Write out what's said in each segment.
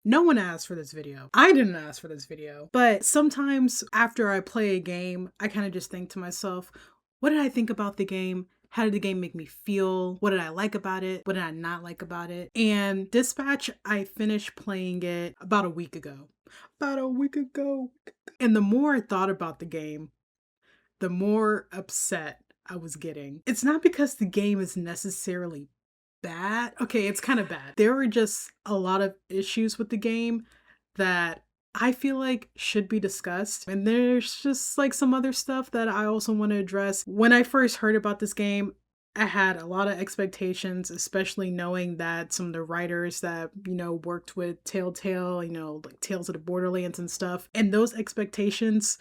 No one asked for this video. I didn't ask for this video. But sometimes after I play a game, I kind of just think to myself, what did I think about the game? How did the game make me feel? What did I like about it? What did I not like about it? And Dispatch, I finished playing it about a week ago. About a week ago. And the more I thought about the game, the more upset I was getting. It's not because the game is necessarily bad. Okay, it's kind of bad. There were just a lot of issues with the game that I feel like should be discussed. And there's just like some other stuff that I also want to address. When I first heard about this game, I had a lot of expectations, especially knowing that some of the writers that, worked with Telltale, like Tales of the Borderlands and stuff, and those expectations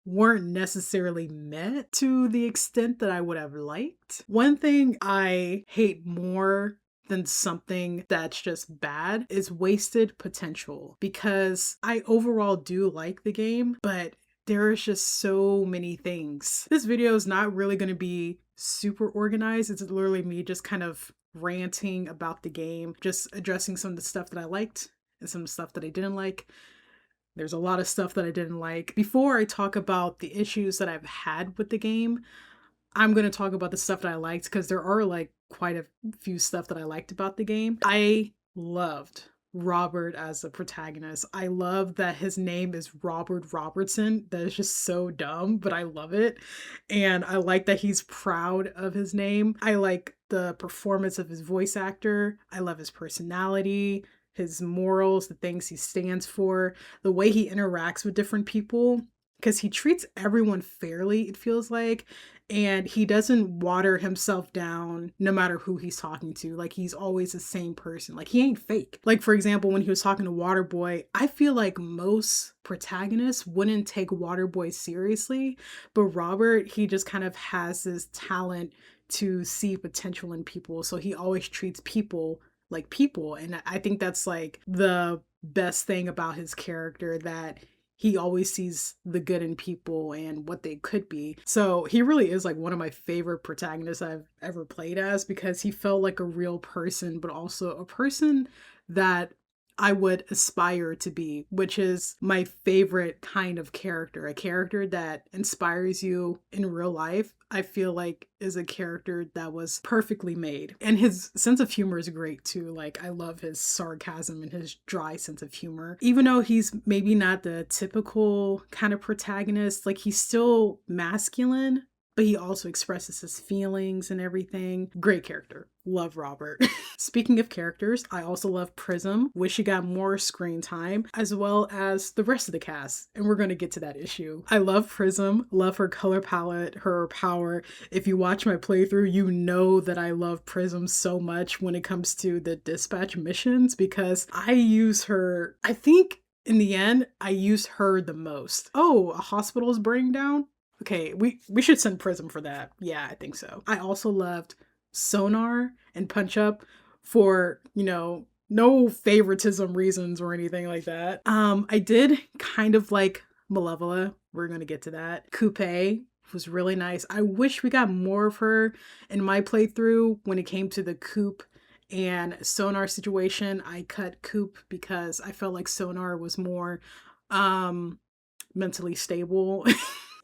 weren't necessarily met to the extent that I would have liked. One thing I hate more than something that's just bad is wasted potential, because I overall do like the game, but there's just so many things. This video is not really going to be super organized. It's literally me just kind of ranting about the game, just addressing some of the stuff that I liked and some of the stuff that I didn't like. There's a lot of stuff that I didn't like. Before I talk about the issues that I've had with the game, I'm going to talk about the stuff that I liked, because there are like quite a few stuff that I liked about the game. I loved Robert as a protagonist. I love that his name is Robert Robertson. That is just so dumb, but I love it. And I like that he's proud of his name. I like the performance of his voice actor. I love his personality, his morals, the things he stands for, the way he interacts with different people, because he treats everyone fairly, it feels like, and he doesn't water himself down no matter who he's talking to. Like, he's always the same person. Like, he ain't fake. Like, for example, when he was talking to Waterboy, I feel like most protagonists wouldn't take Waterboy seriously, but Robert, he just kind of has this talent to see potential in people, so he always treats people like people. And I think that's like the best thing about his character, that he always sees the good in people and what they could be. So he really is like one of my favorite protagonists I've ever played as, because he felt like a real person, but also a person that I would aspire to be, which is my favorite kind of character. A character that inspires you in real life, I feel like is a character that was perfectly made. And his sense of humor is great too. Like, I love his sarcasm and his dry sense of humor. Even though he's maybe not the typical kind of protagonist, like, he's still masculine, but he also expresses his feelings and everything. Great character. Love Robert. Speaking of characters, I also love Prism. Wish she got more screen time, as well as the rest of the cast. And we're going to get to that issue. I love Prism. Love her color palette, her power. If you watch my playthrough, you know that I love Prism so much when it comes to the dispatch missions, because I use her, I think in the end, I use her the most. Oh, a hospital is burning down? Okay, we should send Prism for that. Yeah, I think so. I also loved Sonar and Punch Up for, no favoritism reasons or anything like that. I did kind of like Malevola. We're gonna get to that. Coupe was really nice. I wish we got more of her in my playthrough. When it came to the Coop and Sonar situation, I cut Coop because I felt like Sonar was more mentally stable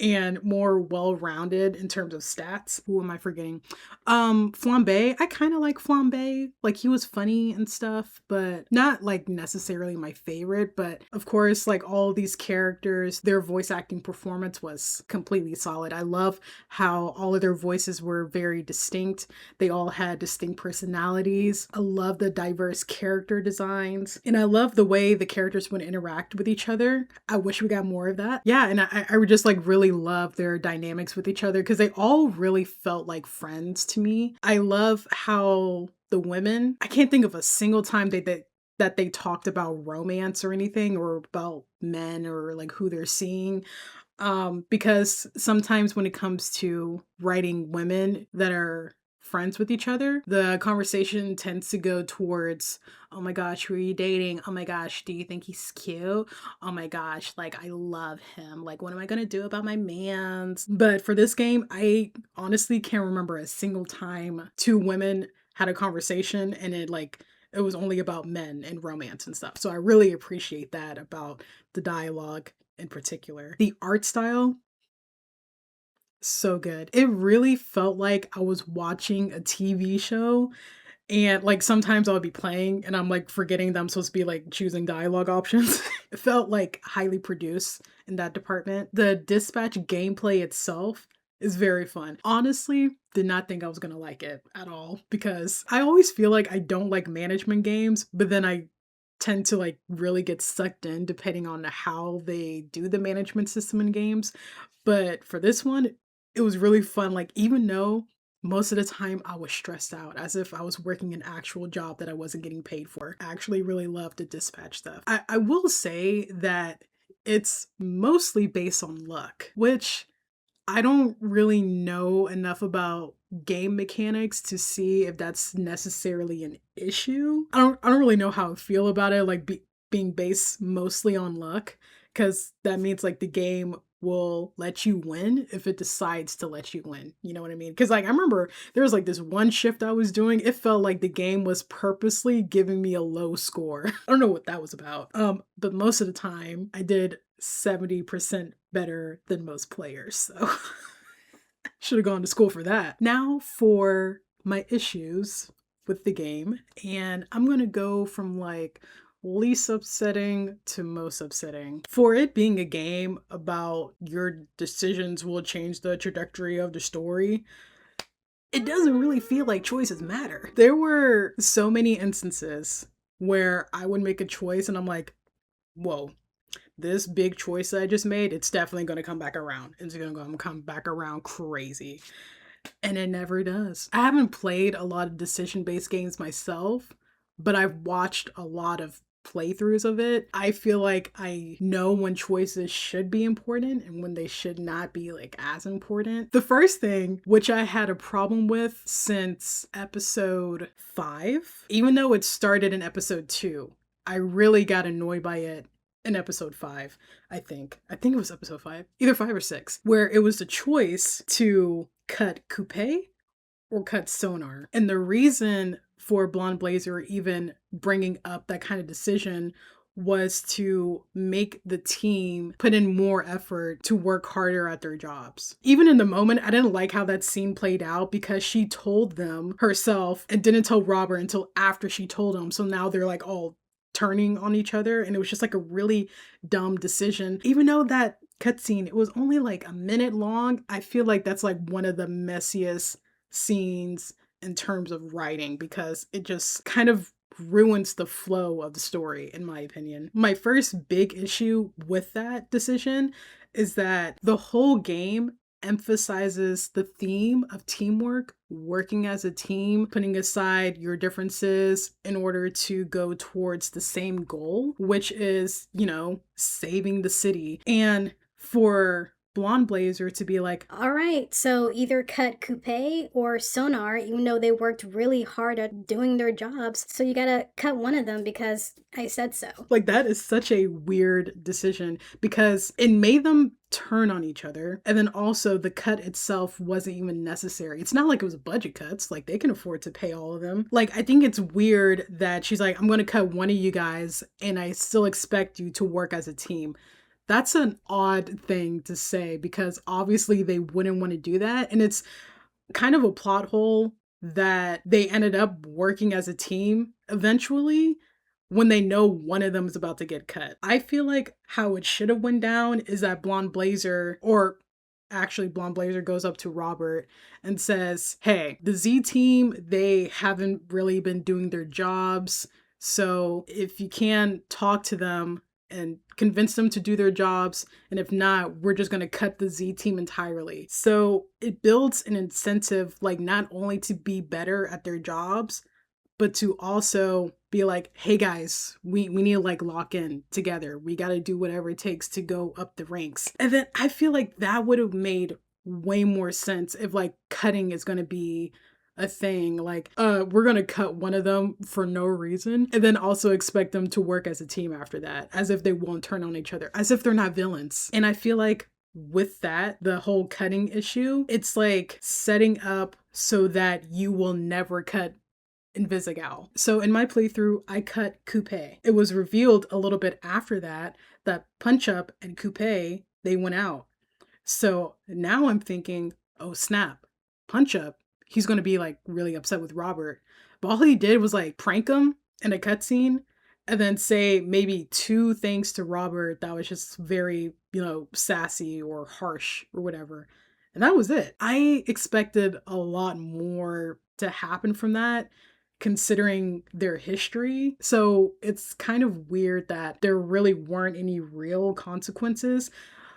and more well-rounded in terms of stats. Who am I forgetting? Flambe. I kind of like Flambe. Like, he was funny and stuff, but not like necessarily my favorite. But of course, like all these characters, their voice acting performance was completely solid. I love how all of their voices were very distinct. They all had distinct personalities. I love the diverse character designs, and I love the way the characters would interact with each other. I wish we got more of that. Yeah, and I would just like really love their dynamics with each other, because they all really felt like friends to me. I love how the women, I can't think of a single time that they talked about romance or anything, or about men, or like who they're seeing. Because sometimes when it comes to writing women that are friends with each other, the conversation tends to go towards, oh my gosh, who are you dating? Oh my gosh, do you think he's cute? Oh my gosh, like, I love him. Like, what am I gonna do about my mans? But for this game, I honestly can't remember a single time two women had a conversation and it like it was only about men and romance and stuff. So I really appreciate that about the dialogue in particular. The art style, so good. It really felt like I was watching a TV show, and like sometimes I'll be playing and I'm like forgetting that I'm supposed to be like choosing dialogue options. It felt like highly produced in that department. The dispatch gameplay itself is very fun. Honestly, did not think I was gonna like it at all because I always feel like I don't like management games, but then I tend to like really get sucked in depending on how they do the management system in games. But for this one, it was really fun. Like, even though most of the time I was stressed out as if I was working an actual job that I wasn't getting paid for. I actually really loved the dispatch stuff. I will say that it's mostly based on luck, which I don't really know enough about game mechanics to see if that's necessarily an issue. I don't really know how I feel about it, like being based mostly on luck, because that means like the game will let you win if it decides to let you win. You know what I mean? Because like I remember there was like this one shift I was doing. It felt like the game was purposely giving me a low score. I don't know what that was about. But most of the time I did 70% better than most players. So should have gone to school for that. Now for my issues with the game, and I'm gonna go from like least upsetting to most upsetting. For it being a game about your decisions will change the trajectory of the story, it doesn't really feel like choices matter. There were so many instances where I would make a choice and I'm like, whoa, this big choice that I just made, it's definitely going to come back around. It's going to come back around crazy. And it never does. I haven't played a lot of decision-based games myself, but I've watched a lot of playthroughs of it. I feel like I know when choices should be important and when they should not be like as important. The first thing, which I had a problem with since episode 5, even though it started in episode 2, I really got annoyed by it in episode 5, I think it was episode 5, either 5 or 6, where it was the choice to cut coupe or cut sonar. And the reason for Blonde Blazer even bringing up that kind of decision was to make the team put in more effort to work harder at their jobs. Even in the moment, I didn't like how that scene played out because she told them herself and didn't tell Robert until after she told him. So now they're like all turning on each other, and it was just like a really dumb decision. Even though that cutscene, it was only like a minute long, I feel like that's like one of the messiest scenes in terms of writing because it just kind of ruins the flow of the story, in my opinion. My first big issue with that decision is that the whole game emphasizes the theme of teamwork, working as a team, putting aside your differences in order to go towards the same goal, which is, saving the city. And for Blonde Blazer to be like, all right, so either cut coupe or sonar, even though they worked really hard at doing their jobs. So you gotta cut one of them because I said so. Like, that is such a weird decision because it made them turn on each other. And then also the cut itself wasn't even necessary. It's not like it was budget cuts. Like, they can afford to pay all of them. Like, I think it's weird that she's like, I'm going to cut one of you guys and I still expect you to work as a team. That's an odd thing to say because obviously they wouldn't want to do that. And it's kind of a plot hole that they ended up working as a team eventually when they know one of them is about to get cut. I feel like how it should have went down is that Blonde Blazer, or actually Blonde Blazer, goes up to Robert and says, hey, the Z team, they haven't really been doing their jobs. So if you can talk to them and convince them to do their jobs, and if not, we're just going to cut the Z team entirely. So it builds an incentive, like not only to be better at their jobs, but to also be like, hey guys, we need to like lock in together. We got to do whatever it takes to go up the ranks. And then I feel like that would have made way more sense if like cutting is going to be a thing. Like, we're going to cut one of them for no reason and then also expect them to work as a team after that, as if they won't turn on each other, as if they're not villains. And I feel like with that, the whole cutting issue, it's like setting up so that you will never cut Invisigal. So in my playthrough, I cut Coupe. It was revealed a little bit after that that Punch Up and Coupe, they went out. So now I'm thinking, oh snap, Punch Up, he's gonna be like really upset with Robert. But all he did was like prank him in a cutscene and then say maybe two things to Robert that was just very, sassy or harsh or whatever. And that was it. I expected a lot more to happen from that considering their history. So it's kind of weird that there really weren't any real consequences.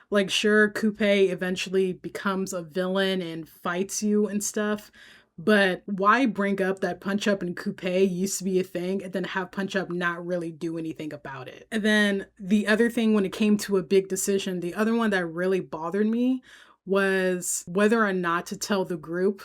Like, sure, Coupe eventually becomes a villain and fights you and stuff, but why bring up that Punch Up and Coupe used to be a thing and then have Punch Up not really do anything about it? And then the other thing, when it came to a big decision, the other one that really bothered me was whether or not to tell the group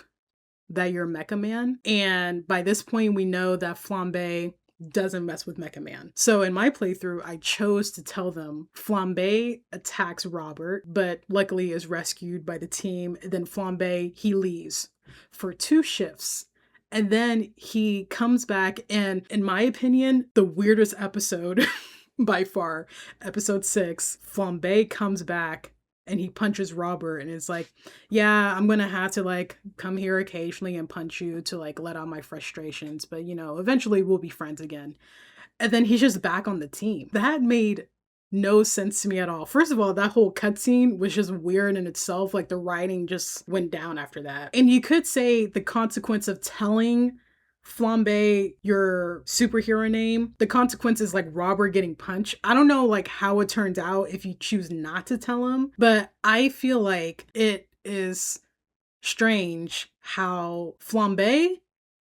that you're Mecha Man. And by this point, we know that Flambe doesn't mess with Mecha Man. So in my playthrough, I chose to tell them Flambe attacks Robert, but luckily is rescued by the team. And then Flambe, he leaves for 2 shifts. And then he comes back, and in my opinion, the weirdest episode by far, episode 6, Flambe comes back and he punches Robert and is like, yeah, I'm gonna have to like come here occasionally and punch you to like let out my frustrations, but eventually we'll be friends again. And then he's just back on the team. That made no sense to me at all. First of all, that whole cutscene was just weird in itself. Like the writing just went down after that. And you could say the consequence of telling Flambe your superhero name, the consequence is like Robert getting punched. I don't know like how it turns out if you choose not to tell him, but I feel like it is strange how Flambe,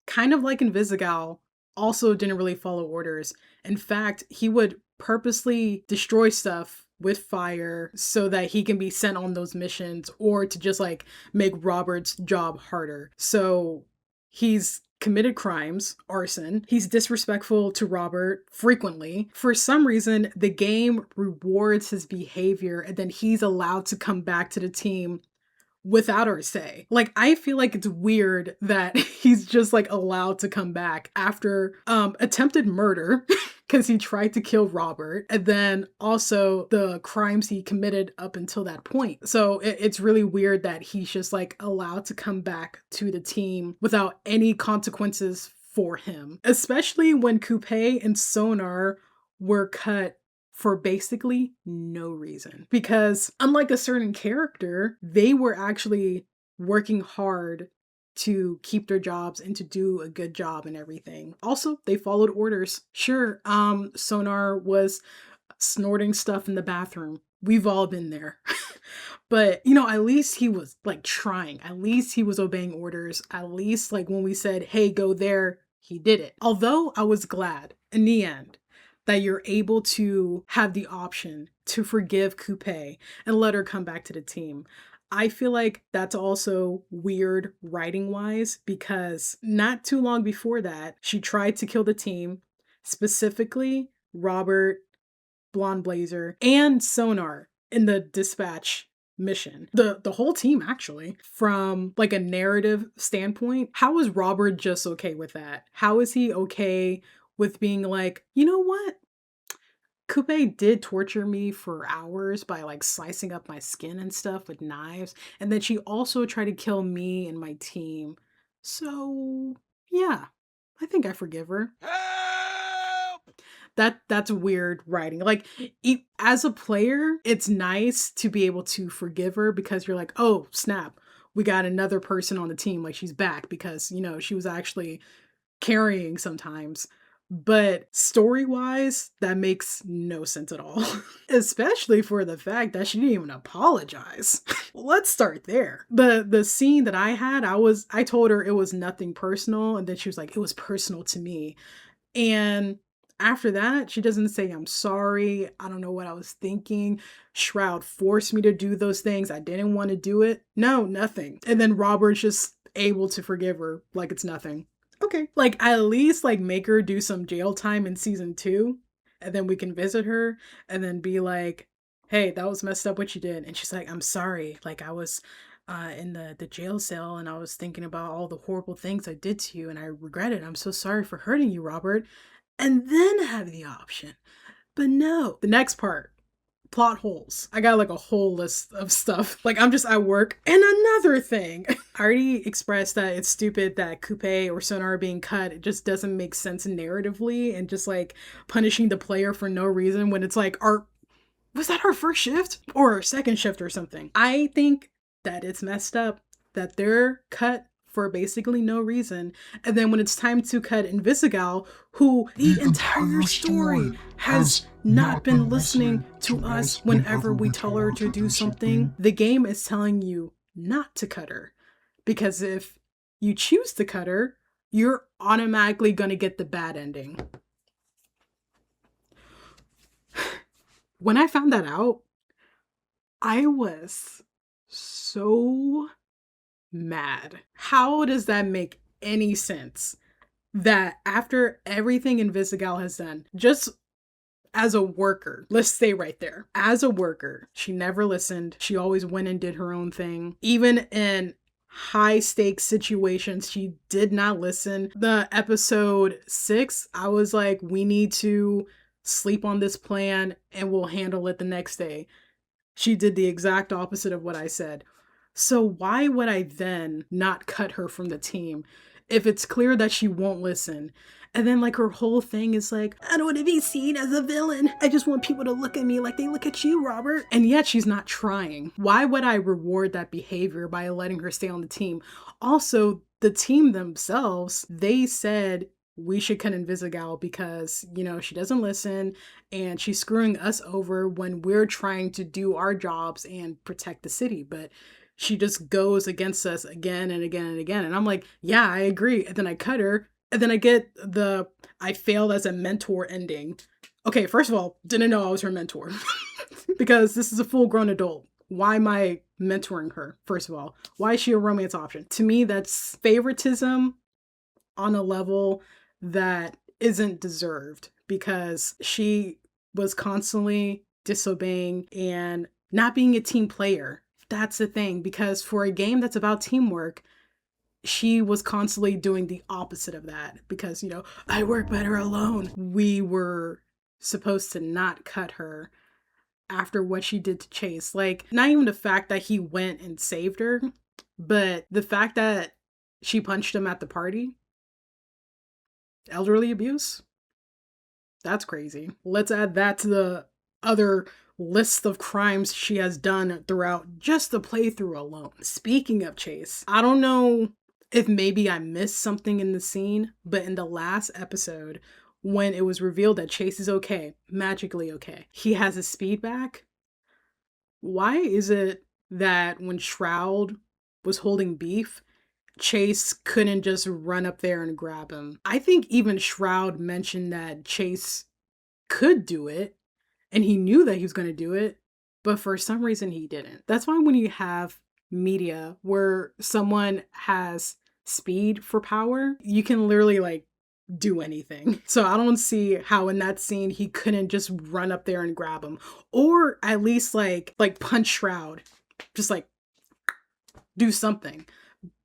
kind of like Invisigal, also didn't really follow orders. In fact, he would purposely destroy stuff with fire so that he can be sent on those missions or to just like make Robert's job harder. So he's committed crimes, arson. He's disrespectful to Robert frequently. For some reason, the game rewards his behavior and then he's allowed to come back to the team without our say. Like, I feel like it's weird that he's just like allowed to come back after attempted murder because he tried to kill Robert, and then also the crimes he committed up until that point. So it's really weird that he's just like allowed to come back to the team without any consequences for him, especially when Coupe and Sonar were cut for basically no reason. Because unlike a certain character, they were actually working hard to keep their jobs and to do a good job and everything. Also, they followed orders. Sure, Sonar was snorting stuff in the bathroom. We've all been there. But, at least he was like trying. At least he was obeying orders. At least like when we said, hey, go there, he did it. Although I was glad in the end that you're able to have the option to forgive Coupe and let her come back to the team. I feel like that's also weird writing wise because not too long before that, she tried to kill the team, specifically Robert, Blonde Blazer, and Sonar in the dispatch mission. The whole team actually. From like a narrative standpoint, how is Robert just okay with that? How is he okay with being like, you know what? Coupe did torture me for hours by like slicing up my skin and stuff with knives. And then she also tried to kill me and my team. So, yeah, I think I forgive her. Help! That's weird writing. Like as a player, it's nice to be able to forgive her because you're like, "Oh, snap. We got another person on the team like she's back because, she was actually carrying sometimes." But story-wise, that makes no sense at all. Especially for the fact that she didn't even apologize. Let's start there. The scene that I had, I told her it was nothing personal, and then she was like, it was personal to me. And after that, she doesn't say, I'm sorry. I don't know what I was thinking. Shroud forced me to do those things. I didn't want to do it. No, nothing. And then Robert's just able to forgive her like it's nothing. Okay. Like, at least, like, make her do some jail time in season 2, and then we can visit her, and then be like, hey, that was messed up what you did. And she's like, I'm sorry. Like, in the jail cell, and I was thinking about all the horrible things I did to you, and I regret it. I'm so sorry for hurting you, Robert. And then have the option. But no, the next part, plot holes. I got like a whole list of stuff. Like I'm just at work. And another thing, I already expressed that it's stupid that Coupe or Sonar are being cut. It just doesn't make sense narratively, and just like punishing the player for no reason when it's like was that our first shift or our second shift or something? I think that it's messed up that they're cut for basically no reason. And then when it's time to cut Invisigal, who the entire story has not been listening to us whenever we tell her to do something, the game is telling you not to cut her. Because if you choose to cut her, you're automatically going to get the bad ending. When I found that out, I was so mad. How does that make any sense? That after everything Invisigal has done, just as a worker, let's stay right there. As a worker, she never listened. She always went and did her own thing. Even in high stakes situations, she did not listen. The episode 6, I was like, we need to sleep on this plan and we'll handle it the next day. She did the exact opposite of what I said. So why would I then not cut her from the team if it's clear that she won't listen? And then like her whole thing is like, I don't want to be seen as a villain. I just want people to look at me like they look at you, Robert. And yet she's not trying. Why would I reward that behavior by letting her stay on the team? Also, the team themselves, they said we should cut Invisigal because, you know, she doesn't listen and she's screwing us over when we're trying to do our jobs and protect the city. But she just goes against us again and again and again. And I'm like, yeah, I agree. And then I cut her. And then I get I failed as a mentor ending. Okay, first of all, didn't know I was her mentor. Because this is a full-grown adult. Why am I mentoring her, first of all? Why is she a romance option? To me, that's favoritism on a level that isn't deserved, because she was constantly disobeying and not being a team player. That's the thing, because for a game that's about teamwork, she was constantly doing the opposite of that because, you know, I work better alone. We were supposed to not cut her after what she did to Chase. Like, not even the fact that he went and saved her, but the fact that she punched him at the party. Elderly abuse? That's crazy. Let's add that to the other list of crimes she has done throughout just the playthrough alone. Speaking of Chase, I don't know if maybe I missed something in the scene, but in the last episode, when it was revealed that Chase is okay, magically okay, he has his speed back. Why is it that when Shroud was holding beef, Chase couldn't just run up there and grab him? I think even Shroud mentioned that Chase could do it, and he knew that he was going to do it, but for some reason he didn't. That's why when you have media where someone has speed for power, you can literally like do anything. So I don't see how in that scene he couldn't just run up there and grab him, or at least like punch Shroud, just like do something.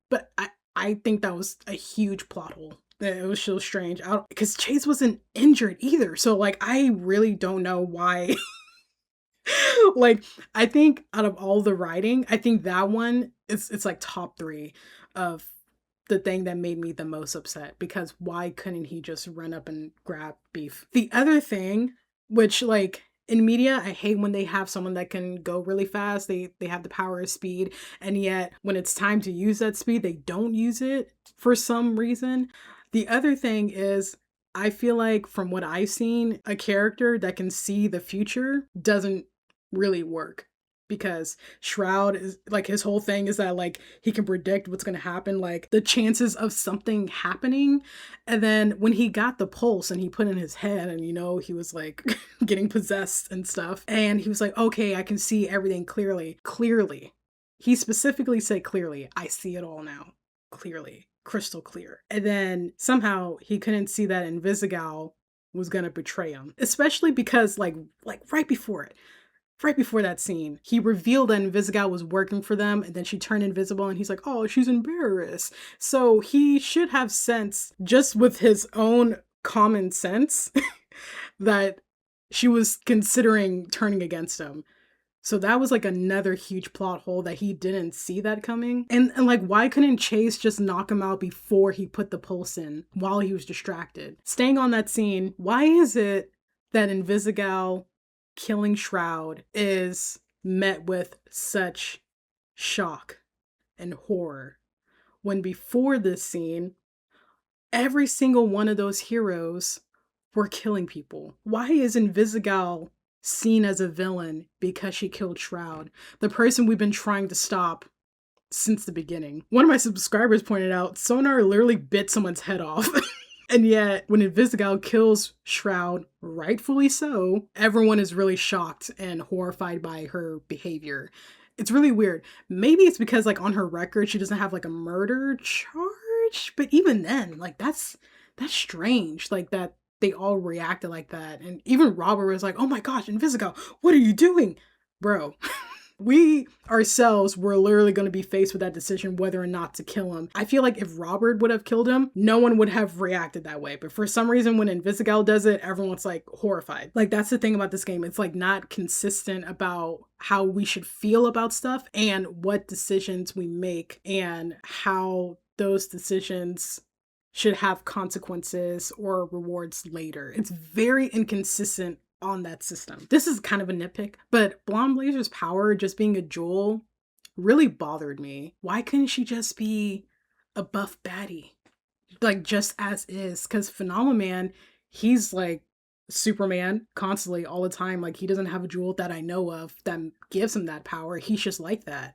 But I think that was a huge plot hole. It was so strange. Because Chase wasn't injured either. So like I really don't know why. Like, I think out of all the writing, I think that one it's like top 3 of the thing that made me the most upset, because why couldn't he just run up and grab beef? The other thing, which like in media, I hate when they have someone that can go really fast. They have the power of speed, and yet when it's time to use that speed, they don't use it for some reason. The other thing is, I feel like from what I've seen, a character that can see the future doesn't really work, because Shroud is like, his whole thing is that like he can predict what's going to happen, like the chances of something happening. And then when he got the pulse and he put in his head, and you know, he was like getting possessed and stuff, and he was like, okay, I can see everything clearly. He specifically said clearly. I see it all now, clearly, crystal clear. And then somehow he couldn't see that Invisigal was gonna betray him, especially because like right before it, right before that scene, he revealed that Invisigal was working for them, and then she turned invisible, and he's like, oh, she's embarrassed. So he should have sense, just with his own common sense, that she was considering turning against him. So that was like another huge plot hole that he didn't see that coming. And like, why couldn't Chase just knock him out before he put the pulse in while he was distracted? Staying on that scene, why is it that Invisigal killing Shroud is met with such shock and horror when before this scene, every single one of those heroes were killing people? Why is Invisigal seen as a villain because she killed Shroud, the person we've been trying to stop since the beginning? One of my subscribers pointed out Sonar literally bit someone's head off. And yet, when Invisigal kills Shroud, rightfully so, everyone is really shocked and horrified by her behavior. It's really weird. Maybe it's because, like, on her record, she doesn't have, like, a murder charge. But even then, like, that's strange. Like, that they all reacted like that. And even Robert was like, oh my gosh, Invisigal, what are you doing? Bro. We ourselves were literally going to be faced with that decision whether or not to kill him. I feel like if Robert would have killed him, no one would have reacted that way. But for some reason, when Invisigal does it, everyone's like horrified. Like, that's the thing about this game. It's like not consistent about how we should feel about stuff and what decisions we make and how those decisions should have consequences or rewards later. It's very inconsistent on that system. This is kind of a nitpick, but Blonde Blazer's power just being a jewel really bothered me. Why couldn't she just be a buff baddie? Like, just as is? Because Phenomenon, he's like Superman constantly all the time. Like, he doesn't have a jewel that I know of that gives him that power. He's just like that.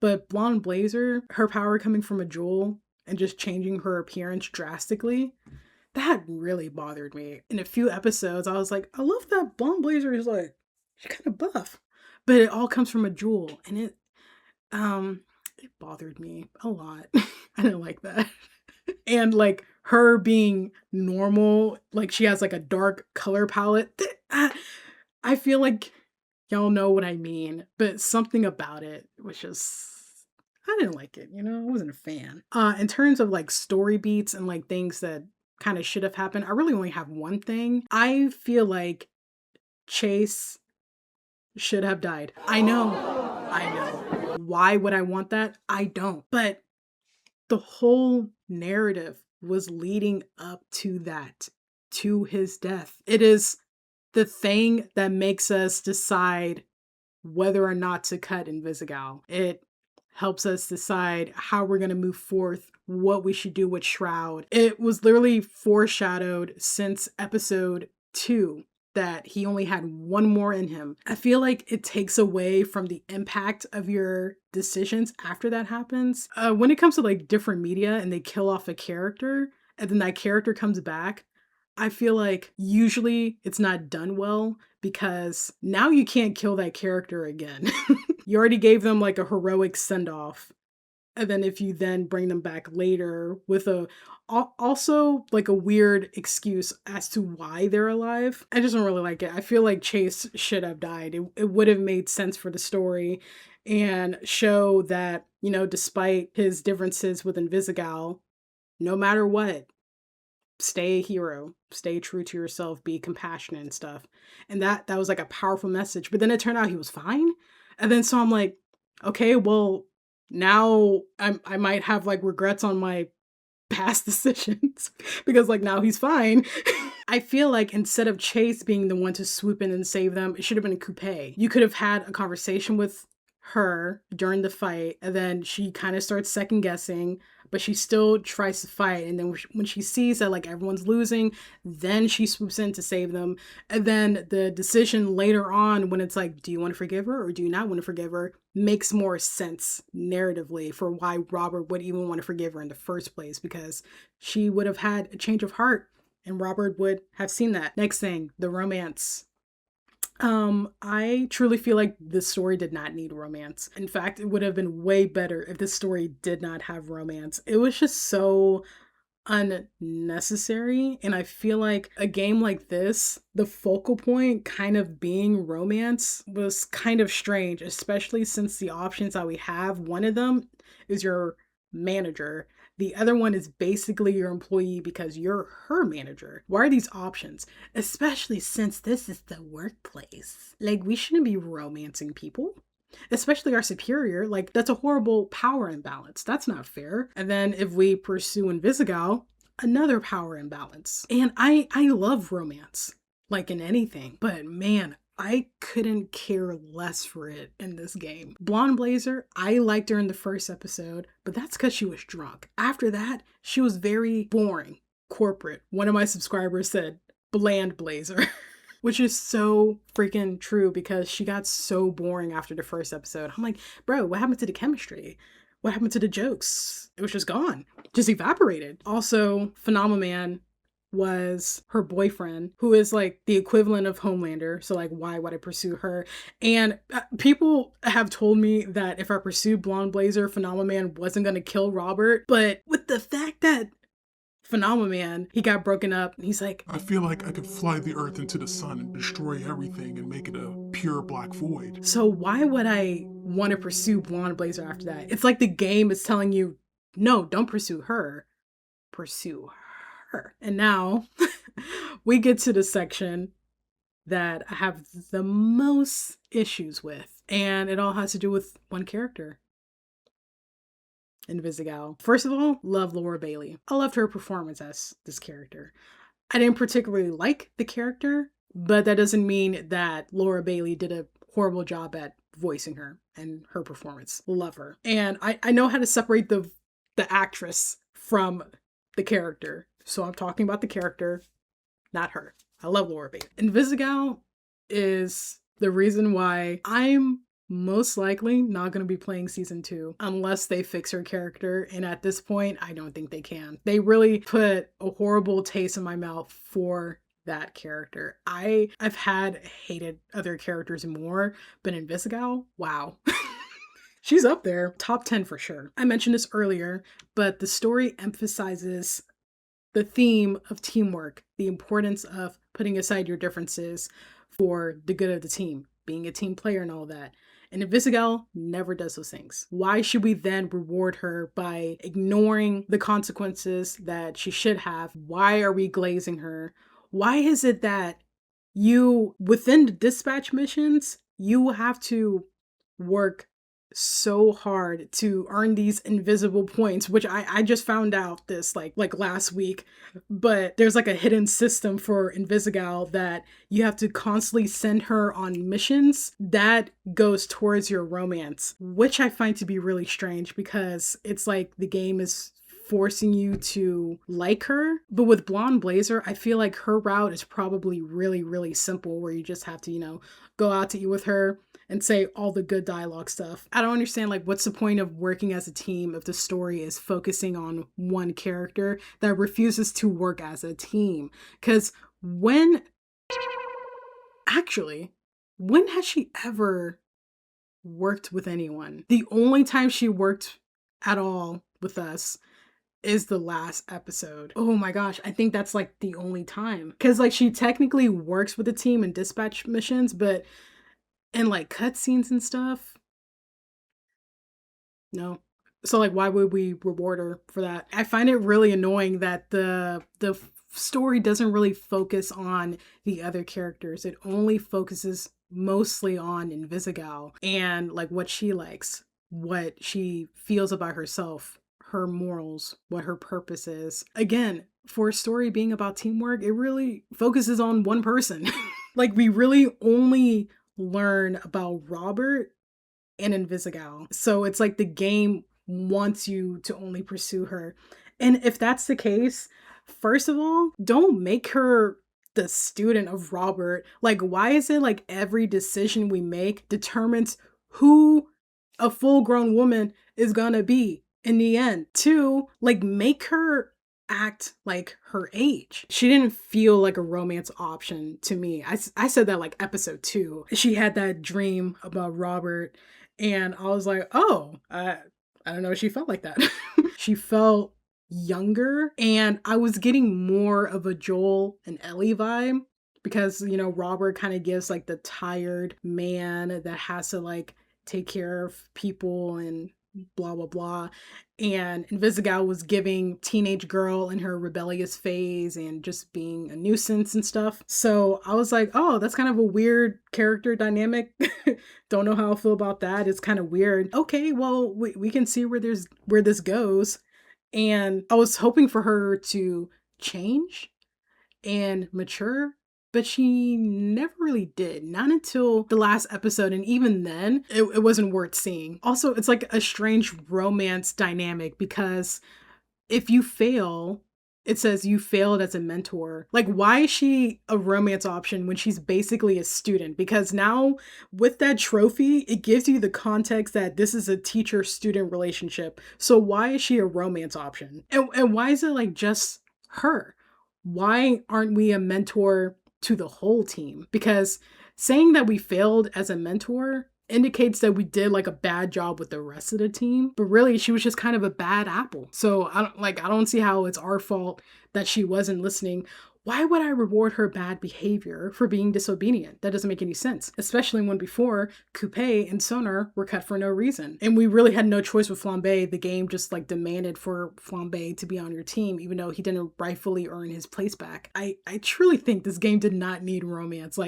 But Blonde Blazer, her power coming from a jewel and just changing her appearance drastically, that really bothered me. In a few episodes, I was like, I love that Blonde Blazer is like, she's kind of buff. But it all comes from a jewel. And it bothered me a lot. I didn't like that. And like her being normal, like she has like a dark color palette. I feel like y'all know what I mean. But something about it was just, I didn't like it, I wasn't a fan. In terms of like story beats and like things that kind of should have happened, I really only have one thing. I feel like Chase should have died. I know. Why would I want that? I don't. But the whole narrative was leading up to that, to his death. It is the thing that makes us decide whether or not to cut Invisigal. It helps us decide how we're going to move forth, what we should do with Shroud. It was literally foreshadowed since episode 2 that he only had one more in him. I feel like it takes away from the impact of your decisions after that happens. When it comes to like different media and they kill off a character and then that character comes back, I feel like usually it's not done well because now you can't kill that character again. You already gave them like a heroic send-off. And then if you then bring them back later with also like a weird excuse as to why they're alive, I just don't really like it. I feel like Chase should have died. It would have made sense for the story and show that, despite his differences with Invisigal, no matter what, stay a hero, stay true to yourself, be compassionate and stuff. And that was like a powerful message. But then it turned out he was fine. And then so I'm like, okay, well, now I might have like regrets on my past decisions because like now he's fine. I feel like instead of Chase being the one to swoop in and save them, it should have been a Coupe. You could have had a conversation with her during the fight, and then she kind of starts second guessing, but she still tries to fight. And then when she sees that like everyone's losing, then she swoops in to save them. And then the decision later on, when it's like, do you want to forgive her or do you not want to forgive her, makes more sense narratively for why Robert would even want to forgive her in the first place, because she would have had a change of heart and Robert would have seen that. Next thing, the romance. I truly feel like this story did not need romance. In fact, it would have been way better if this story did not have romance. It was just so unnecessary. And I feel like a game like this, the focal point kind of being romance, was kind of strange, especially since the options that we have, one of them is your manager. The other one is basically your employee because you're her manager. Why are these options? Especially since this is the workplace. Like, we shouldn't be romancing people, especially our superior. Like, that's a horrible power imbalance. That's not fair. And then if we pursue Invisigal, another power imbalance. And I love romance, like in anything, but man, I couldn't care less for it in this game. Blonde Blazer, I liked her in the first episode, but that's because she was drunk. After that, she was very boring, corporate. One of my subscribers said, bland Blazer. Which is so freaking true because she got so boring after the first episode. I'm like, bro, what happened to the chemistry? What happened to the jokes? It was just gone, just evaporated. Also, Phenomenon was her boyfriend, who is like the equivalent of Homelander. So like, why would I pursue her? And people have told me that if I pursued Blonde Blazer, Phenomenon wasn't going to kill Robert. But with the fact that Phenomenon, he got broken up, he's like, I feel like I could fly the earth into the sun and destroy everything and make it a pure black void. so why would I want to pursue Blonde Blazer after that? It's like the game is telling you, no, don't pursue her. Pursue her. And now we get to the section that I have the most issues with. And it all has to do with one character. Invisigal. First of all, love Laura Bailey. I loved her performance as this character. I didn't particularly like the character, but that doesn't mean that Laura Bailey did a horrible job at voicing her and her performance. Love her. And I know how to separate the actress from the character. So I'm talking about the character, not her. I love Laura Bailey. Invisigal is the reason why I'm most likely not going to be playing season 2 unless they fix her character. And at this point, I don't think they can. They really put a horrible taste in my mouth for that character. I've hated other characters more, but Invisigal, wow. She's up there, top 10 for sure. I mentioned this earlier, but the story emphasizes the theme of teamwork, the importance of putting aside your differences for the good of the team, being a team player and all that. And Invisigal never does those things. Why should we then reward her by ignoring the consequences that she should have? Why are we glazing her? Why is it that within the dispatch missions, you have to work so hard to earn these invisible points, which I just found out this like last week, but there's like a hidden system for Invisigal that you have to constantly send her on missions that goes towards your romance, which I find to be really strange because it's like the game is forcing you to like her. But with Blonde Blazer, I feel like her route is probably really, really simple where you just have to, go out to eat with her and say all the good dialogue stuff. I don't understand, like, what's the point of working as a team if the story is focusing on one character that refuses to work as a team? Because when has she ever worked with anyone? The only time she worked at all with us is the last episode. Oh my gosh, I think that's like the only time. Because like she technically works with the team in dispatch missions, but in like cutscenes and stuff, no. So like why would we reward her for that? I find it really annoying that the story doesn't really focus on the other characters. It only focuses mostly on Invisigal and like what she likes, what she feels about herself, her morals, what her purpose is. Again, for a story being about teamwork, it really focuses on one person. Like we really only learn about Robert and Invisigal. So it's like the game wants you to only pursue her. And if that's the case, first of all, don't make her the student of Robert. Like, why is it like every decision we make determines who a full-grown woman is gonna be in the end? Two, like, make her act like her age. She didn't feel like a romance option to me. I said that like episode 2. She had that dream about Robert and I was like, oh, I don't know, she felt like that. She felt younger, and I was getting more of a Joel and Ellie vibe because, Robert kind of gives like the tired man that has to like take care of people and blah blah blah. And Invisigal was giving teenage girl in her rebellious phase and just being a nuisance and stuff. So I was like, oh, that's kind of a weird character dynamic. Don't know how I feel about that. It's kind of weird. Okay, well, we can see where this goes. And I was hoping for her to change and mature, but she never really did. Not until the last episode, and even then, it wasn't worth seeing. Also, it's like a strange romance dynamic because if you fail, it says you failed as a mentor. Like, why is she a romance option when she's basically a student? Because now with that trophy, it gives you the context that this is a teacher-student relationship. So why is she a romance option? And why is it like just her? Why aren't we a mentor to the whole team? Because saying that we failed as a mentor indicates that we did like a bad job with the rest of the team, but really she was just kind of a bad apple. So I don't see how it's our fault that she wasn't listening. Why would I reward her bad behavior for being disobedient? That doesn't make any sense, especially when before Coupe and Sonar were cut for no reason. And we really had no choice with Flambe. The game just like demanded for Flambe to be on your team, even though he didn't rightfully earn his place back. I truly think this game did not need romance.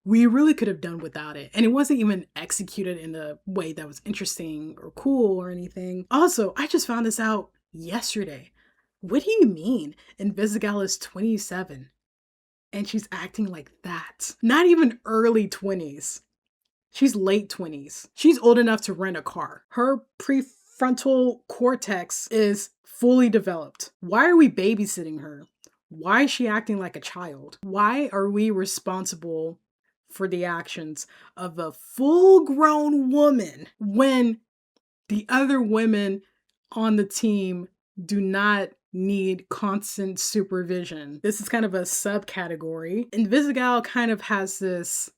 We really could have done without it. And it wasn't even executed in a way that was interesting or cool or anything. Also, I just found this out yesterday. What do you mean Invisigal is 27 and she's acting like that? Not even early 20s. She's late 20s. She's old enough to rent a car. Her prefrontal cortex is fully developed. Why are we babysitting her? Why is she acting like a child? Why are we responsible for the actions of a full-grown woman when the other women on the team do not need constant supervision? This is kind of a subcategory. Invisigal kind of has this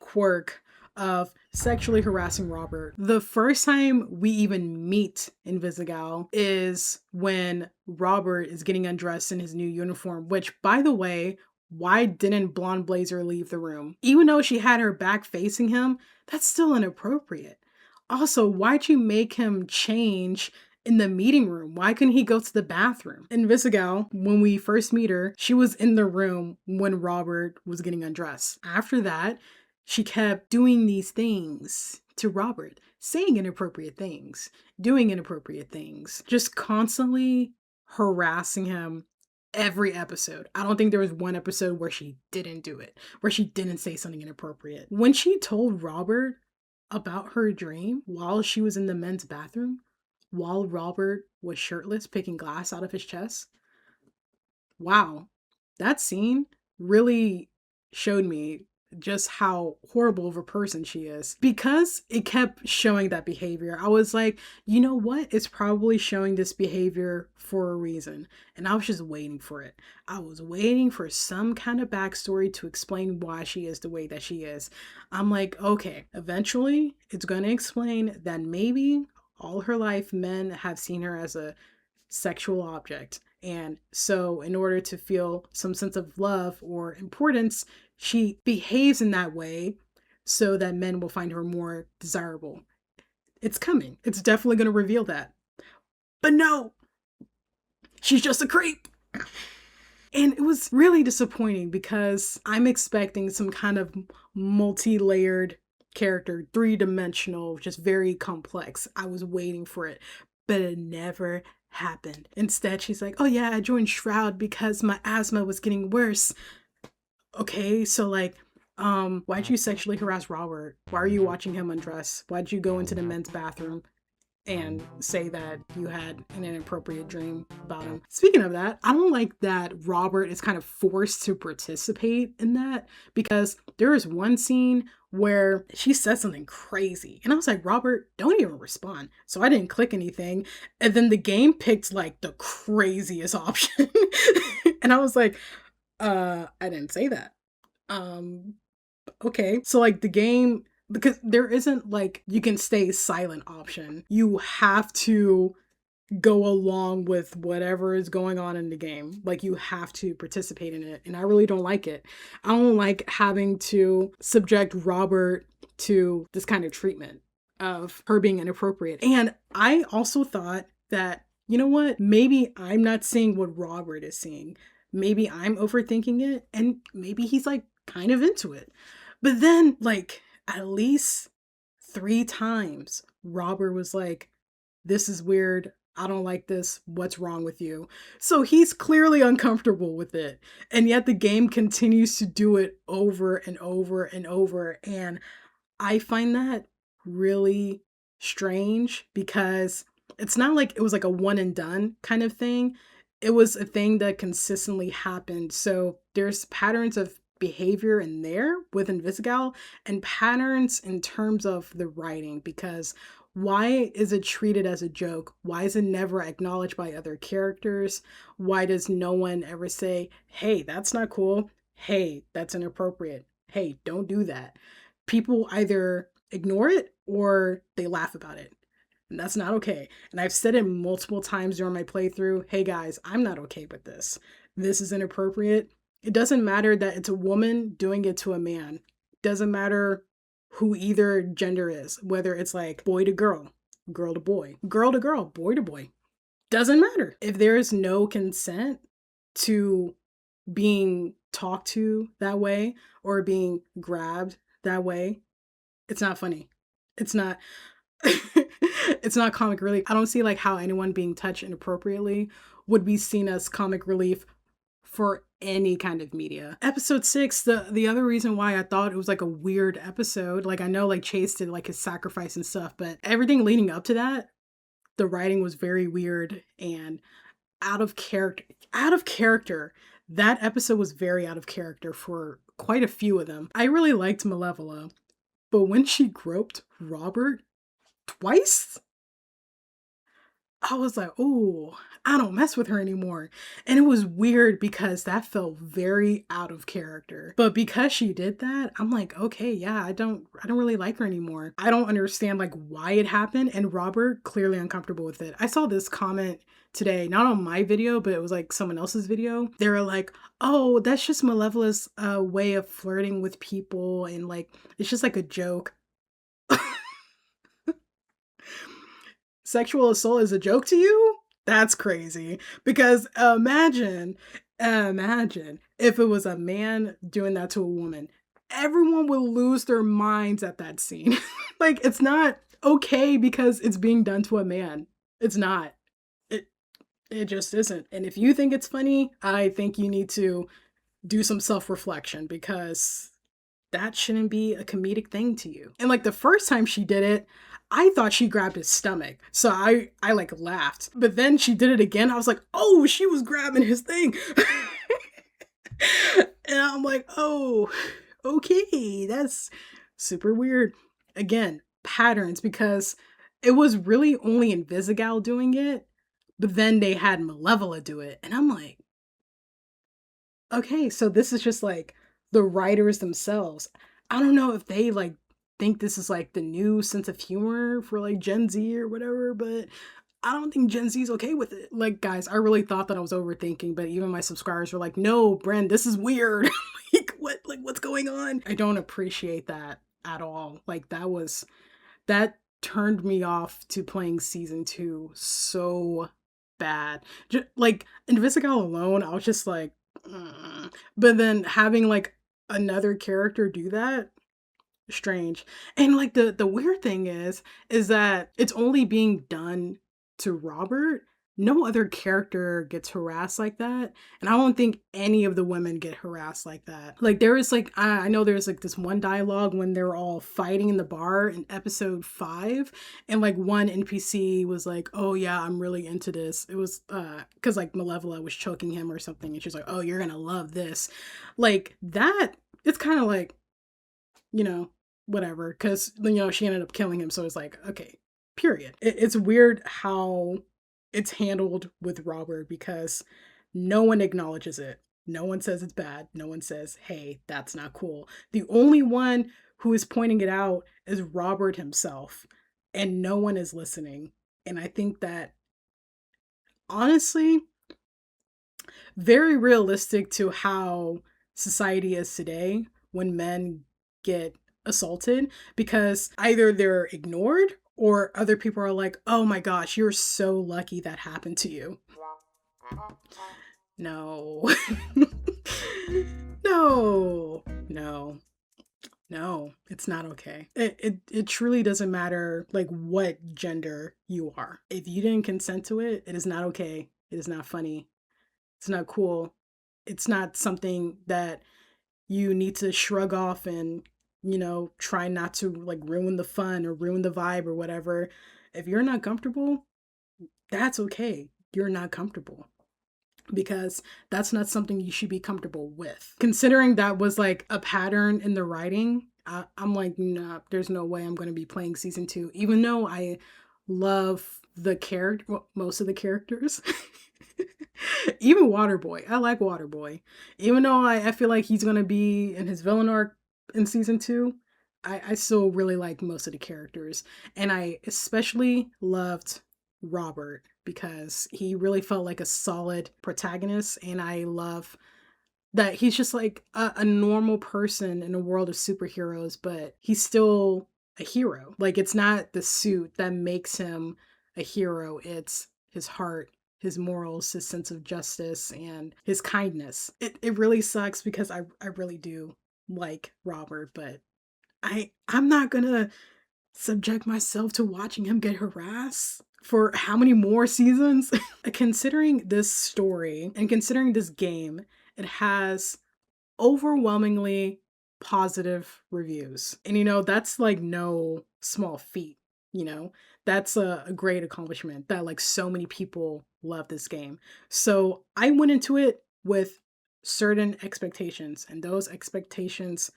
quirk of sexually harassing Robert. The first time we even meet Invisigal is when Robert is getting undressed in his new uniform, which, by the way, why didn't Blonde Blazer leave the room? Even though she had her back facing him, that's still inappropriate. Also, why'd you make him change in the meeting room? Why couldn't he go to the bathroom? Invisigal, when we first meet her, she was in the room when Robert was getting undressed. After that, she kept doing these things to Robert, saying inappropriate things, doing inappropriate things, just constantly harassing him every episode. I don't think there was one episode where she didn't do it, where she didn't say something inappropriate. When she told Robert about her dream while she was in the men's bathroom, while Robert was shirtless picking glass out of his chest, wow, that scene really showed me just how horrible of a person she is. Because it kept showing that behavior, I was like, you know what? It's probably showing this behavior for a reason. And I was just waiting for it. I was waiting for some kind of backstory to explain why she is the way that she is. I'm like, okay, eventually it's going to explain that maybe all her life men have seen her as a sexual object. And so, in order to feel some sense of love or importance, she behaves in that way so that men will find her more desirable. It's coming. It's definitely going to reveal that. But no, she's just a creep. And it was really disappointing because I'm expecting some kind of multi-layered character, three-dimensional, just very complex. I was waiting for it, but it never happened. Instead, she's like, oh yeah, I joined Shroud because my asthma was getting worse. Okay, so why'd you sexually harass Robert? Why are you watching him undress? Why'd you go into the men's bathroom and say that you had an inappropriate dream about him? Speaking of that, I don't like that Robert is kind of forced to participate in that, because there is one scene where she says something crazy and I was like, Robert, don't even respond. So I didn't click anything, and then the game picked like the craziest option and I was like, I didn't say that. Okay. So like the game, because there isn't like you can stay silent option. You have to go along with whatever is going on in the game. Like, you have to participate in it. And I really don't like it. I don't like having to subject Robert to this kind of treatment of her being inappropriate. And I also thought that, you know what? Maybe I'm not seeing what Robert is seeing. Maybe I'm overthinking it, and maybe he's like kind of into it. But then, like, at least 3 times, Robert was like, this is weird. I don't like this. What's wrong with you? So he's clearly uncomfortable with it. And yet the game continues to do it over and over and over. And I find that really strange because it's not like it was like a one and done kind of thing. It was a thing that consistently happened. So there's patterns of behavior in there with Invisigal and patterns in terms of the writing, because why is it treated as a joke? Why is it never acknowledged by other characters? Why does no one ever say, hey, that's not cool? Hey, that's inappropriate. Hey, don't do that. People either ignore it or they laugh about it. And that's not okay. And I've said it multiple times during my playthrough. Hey guys, I'm not okay with this. This is inappropriate. It doesn't matter that it's a woman doing it to a man. It doesn't matter who either gender is, whether it's like boy to girl, girl to boy, boy to boy. Doesn't matter. If there is no consent to being talked to that way or being grabbed that way, it's not funny. It's not it's not comic relief. I don't see like how anyone being touched inappropriately would be seen as comic relief for any kind of media. Episode 6, the other reason why I thought it was like a weird episode, like I know like Chase did like his sacrifice and stuff, but everything leading up to that, the writing was very weird and out of character. Out of character. That episode was very out of character for quite a few of them. I really liked Malevola, but when she groped Robert twice, I was like, oh, I don't mess with her anymore. And it was weird because that felt very out of character. But because she did that, I'm like, okay, yeah, I don't really like her anymore. I don't understand like why it happened, and Robert clearly uncomfortable with it. I saw this comment today, not on my video, but it was like someone else's video. They were like, oh, that's just Malevola's way of flirting with people, and like it's just like a joke. Sexual assault is a joke to you? That's crazy. Because imagine if it was a man doing that to a woman. Everyone would lose their minds at that scene. Like, it's not okay because it's being done to a man. It's not. It just isn't. And if you think it's funny, I think you need to do some self-reflection, because that shouldn't be a comedic thing to you. And like the first time she did it, I thought she grabbed his stomach. So I like laughed. But then she did it again. I was like, oh, she was grabbing his thing. And I'm like, oh, okay, that's super weird. Again, patterns, because it was really only Invisigal doing it, but then they had Malevola do it. And I'm like, okay, so this is just like the writers themselves. I don't know if they like think this is like the new sense of humor for like Gen Z or whatever, but I don't think Gen Z is okay with it. Like, guys, I really thought that I was overthinking, but even my subscribers were like, no, Bren, this is weird. What's going on? I don't appreciate that at all. Like, that turned me off to playing season 2 so bad. Just, like, Invisigal alone, I was just like, mm. But then having like another character do that, strange. And like the weird thing is that it's only being done to Robert. No other character gets harassed like that, and I don't think any of the women get harassed like that. Like there is like I know there's like this one dialogue when they're all fighting in the bar in episode 5, and like one NPC was like, oh yeah, I'm really into this. It was because like Malevola was choking him or something, and she's like, oh, you're gonna love this. Like that, it's kind of like, you know, whatever, because you know she ended up killing him, so it's like, okay, period. It's weird how it's handled with Robert, because no one acknowledges it. No one says it's bad. No one says, hey, that's not cool. The only one who is pointing it out is Robert himself, and no one is listening. And I think that honestly very realistic to how society is today when men get assaulted, because either they're ignored or other people are like, oh my gosh, you're so lucky that happened to you. No. No. No. No, it's not okay. It truly doesn't matter like what gender you are. If you didn't consent to it, it is not okay. It is not funny. It's not cool. It's not something that you need to shrug off and, try not to like ruin the fun or ruin the vibe or whatever. If you're not comfortable, that's okay. You're not comfortable, because that's not something you should be comfortable with. Considering that was like a pattern in the writing, I'm like, nah, there's no way I'm going to be playing season 2, even though I love the character, well, most of the characters. Even Waterboy. I like Waterboy. Even though I feel like he's going to be in his villain arc in season 2, I still really like most of the characters. And I especially loved Robert because he really felt like a solid protagonist. And I love that he's just like a normal person in a world of superheroes, but he's still a hero. Like, it's not the suit that makes him a hero, it's his heart, his morals, his sense of justice, and his kindness. It really sucks because I really do like Robert, but I'm not gonna subject myself to watching him get harassed for how many more seasons? Considering this story and considering this game, it has overwhelmingly positive reviews. And that's like no small feat, you know? That's a great accomplishment that like so many people love this game. So I went into it with certain expectations, and those expectations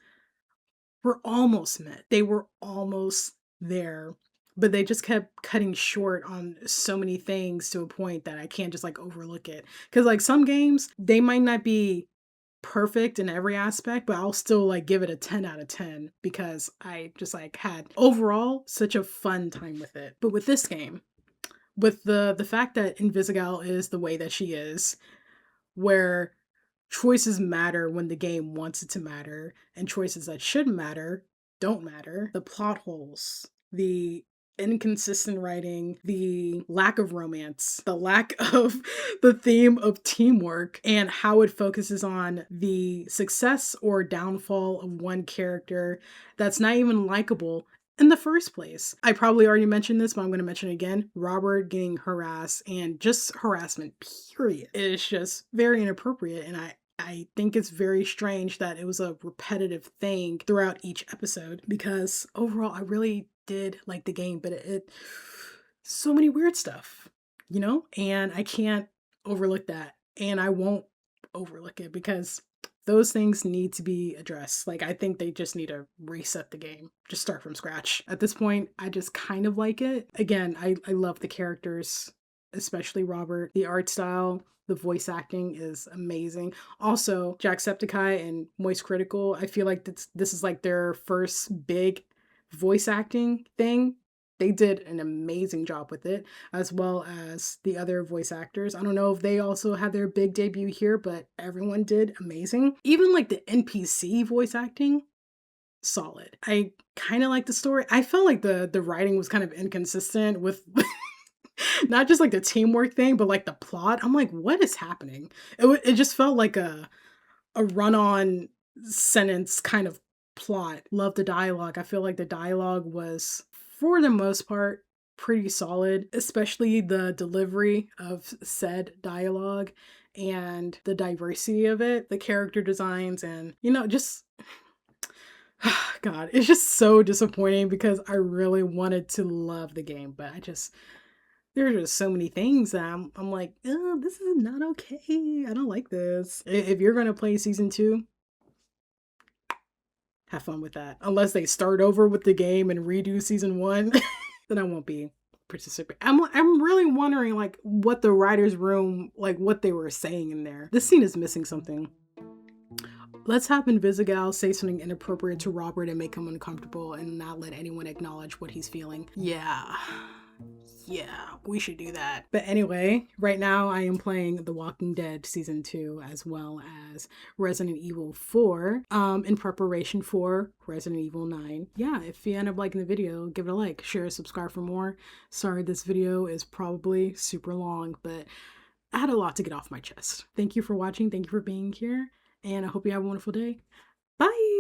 were almost met. They were almost there, but they just kept cutting short on so many things to a point that I can't just like overlook it. Cause like some games, they might not be perfect in every aspect, but I'll still like give it a 10 out of 10 because I just like had overall such a fun time with it. But with this game, with the fact that Invisigal is the way that she is, where choices matter when the game wants it to matter, and choices that should matter don't matter. The plot holes, the inconsistent writing, the lack of romance, the lack of the theme of teamwork, and how it focuses on the success or downfall of one character that's not even likable in the first place. I probably already mentioned this, but I'm going to mention it again. Robert getting harassed and just harassment, period, is just very inappropriate. And I think it's very strange that it was a repetitive thing throughout each episode, because overall I really did like the game, but it so many weird stuff, and I can't overlook that, and I won't overlook it because those things need to be addressed. Like, I think they just need to reset the game, just start from scratch. At this point, I just kind of like it. Again, I love the characters, especially Robert. The art style, the voice acting is amazing. Also, Jacksepticeye and Moist Critical, I feel like this is like their first big voice acting thing. They did an amazing job with it, as well as the other voice actors. I don't know if they also had their big debut here, but everyone did amazing. Even like the NPC voice acting, solid. I kind of like the story. I felt like the writing was kind of inconsistent with not just like the teamwork thing, but like the plot. I'm like, what is happening? It just felt like a run-on sentence kind of plot. Love the dialogue. I feel like the dialogue was, for the most part, pretty solid, especially the delivery of said dialogue and the diversity of it, the character designs, and just God, it's just so disappointing because I really wanted to love the game, but there's just so many things that I'm like, oh, this is not okay. I don't like this. If you're gonna play season 2, have fun with that. Unless they start over with the game and redo season 1, then I won't be participating. I'm really wondering like what the writers' room, like what they were saying in there. This scene is missing something. Let's have Invisigal say something inappropriate to Robert and make him uncomfortable and not let anyone acknowledge what he's feeling. Yeah. Yeah, we should do that. But anyway, right now I am playing The Walking Dead Season 2 as well as Resident Evil 4 in preparation for Resident Evil 9. Yeah, if you end up liking the video, give it a like, share, subscribe for more. Sorry this video is probably super long, but I had a lot to get off my chest. Thank you for watching, thank you for being here, and I hope you have a wonderful day. Bye!